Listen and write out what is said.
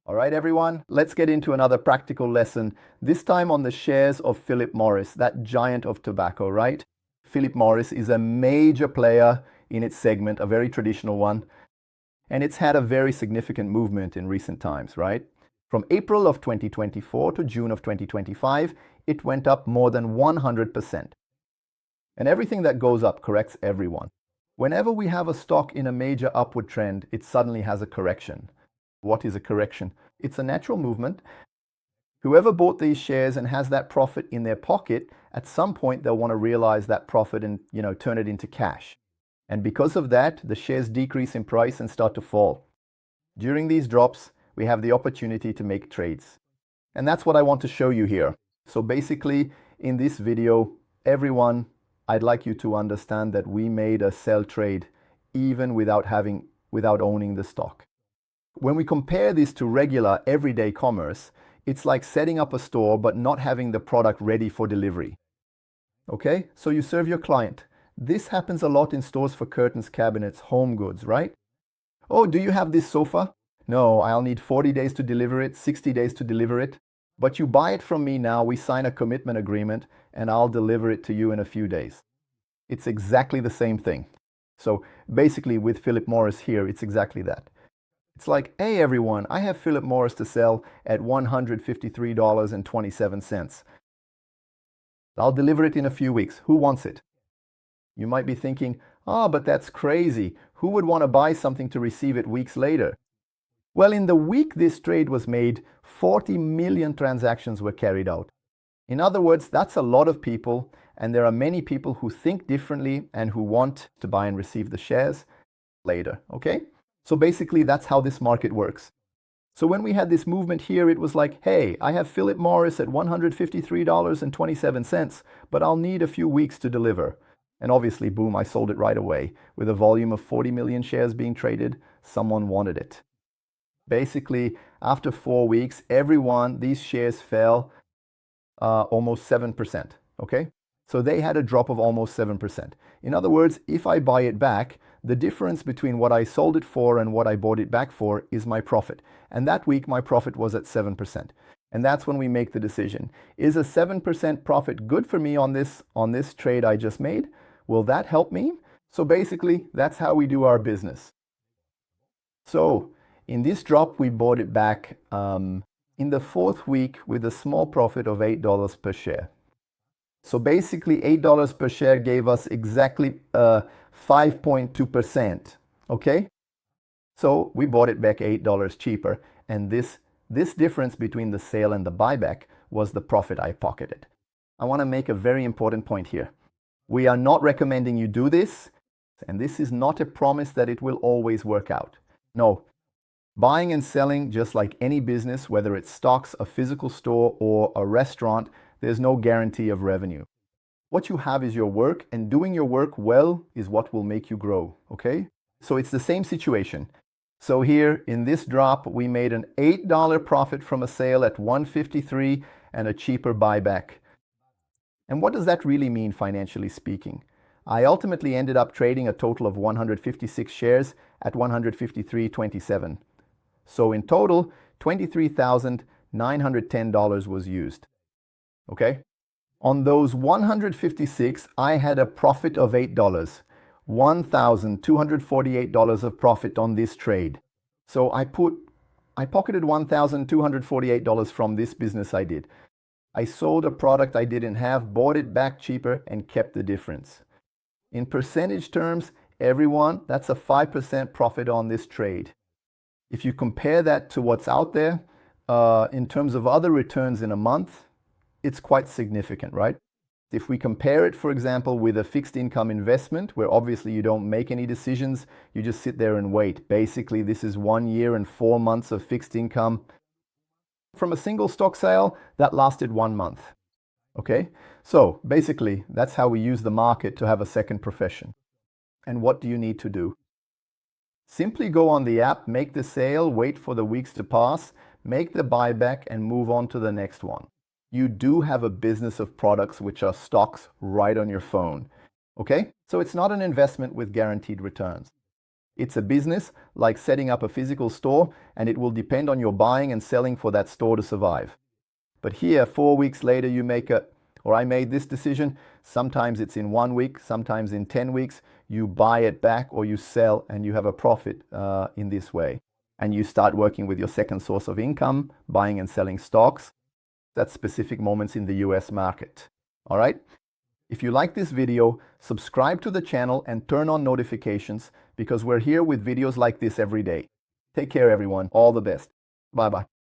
All right, everyone, let's get into another practical lesson, this time on the shares of Philip Morris, that giant of tobacco, right? Philip Morris is a major player in its segment, a very traditional one, and it's had a very significant movement in recent times, right? From April of 2024 to June of 2025, it went up more than 100%. And everything that goes up corrects everyone. Whenever we have a stock in a major upward trend, it suddenly has a correction. What is a correction? It's a natural movement. Whoever bought these shares and has that profit in their pocket, at some point they'll want to realize that profit and, turn it into cash. And because of that, the shares decrease in price and start to fall. During these drops, we have the opportunity to make trades. And that's what I want to show you here. So basically, in this video, everyone, I'd like you to understand that we made a sell trade even without owning the stock. When we compare this to regular everyday commerce, it's like setting up a store but not having the product ready for delivery. Okay, so you serve your client. This happens a lot in stores for curtains, cabinets, home goods, right? Oh, do you have this sofa? No, I'll need 40 days to deliver it, 60 days to deliver it. But you buy it from me now, we sign a commitment agreement, and I'll deliver it to you in a few days. It's exactly the same thing. So basically with Philip Morris here, it's exactly that. It's like, hey everyone, I have Philip Morris to sell at $153.27. I'll deliver it in a few weeks. Who wants it? You might be thinking, but that's crazy. Who would want to buy something to receive it weeks later? Well, in the week this trade was made, 40 million transactions were carried out. In other words, that's a lot of people, and there are many people who think differently and who want to buy and receive the shares later, okay? So basically, that's how this market works. So when we had this movement here, it was like, hey, I have Philip Morris at $153.27, but I'll need a few weeks to deliver. And obviously, boom, I sold it right away. With a volume of 40 million shares being traded, someone wanted it. Basically, after 4 weeks, these shares fell almost 7%, okay? So they had a drop of almost 7%. In other words, if I buy it back, the difference between what I sold it for and what I bought it back for is my profit. And that week, my profit was at 7%. And that's when we make the decision. Is a 7% profit good for me on this trade I just made? Will that help me? So basically, that's how we do our business. So in this drop, we bought it back in the 4th week with a small profit of $8 per share. So basically, $8 per share gave us exactly 5.2%, okay? So we bought it back $8 cheaper, and this difference between the sale and the buyback was the profit I pocketed. I want to make a very important point here. We are not recommending you do this, and this is not a promise that it will always work out. No, buying and selling, just like any business, whether it's stocks, a physical store, or a restaurant, there's no guarantee of revenue. What you have is your work, and doing your work well is what will make you grow, okay? So it's the same situation. So here in this drop, we made an $8 profit from a sale at $153 and a cheaper buyback. And what does that really mean financially speaking? I ultimately ended up trading a total of 156 shares at $153.27. So in total, $23,910 was used. Okay? On those 156, I had a profit of $8, $1,248 of profit on this trade. So I pocketed $1,248 from this business I did. I sold a product I didn't have, bought it back cheaper, and kept the difference. In percentage terms, everyone, that's a 5% profit on this trade. If you compare that to what's out there, in terms of other returns in a month, it's quite significant, right? If we compare it, for example, with a fixed income investment, where obviously you don't make any decisions, you just sit there and wait. Basically, this is 1 year and 4 months of fixed income. From a single stock sale, that lasted 1 month. Okay? So basically, that's how we use the market to have a second profession. And what do you need to do? Simply go on the app, make the sale, wait for the weeks to pass, make the buyback, and move on to the next one. You do have a business of products which are stocks right on your phone. Okay? So it's not an investment with guaranteed returns. It's a business like setting up a physical store, and it will depend on your buying and selling for that store to survive. But here, 4 weeks later, I made this decision. Sometimes it's in 1 week, sometimes in 10 weeks. You buy it back or you sell and you have a profit in this way. And you start working with your second source of income, buying and selling stocks at specific moments in the US market. All right? If you like this video, subscribe to the channel and turn on notifications because we're here with videos like this every day. Take care, everyone. All the best. Bye-bye.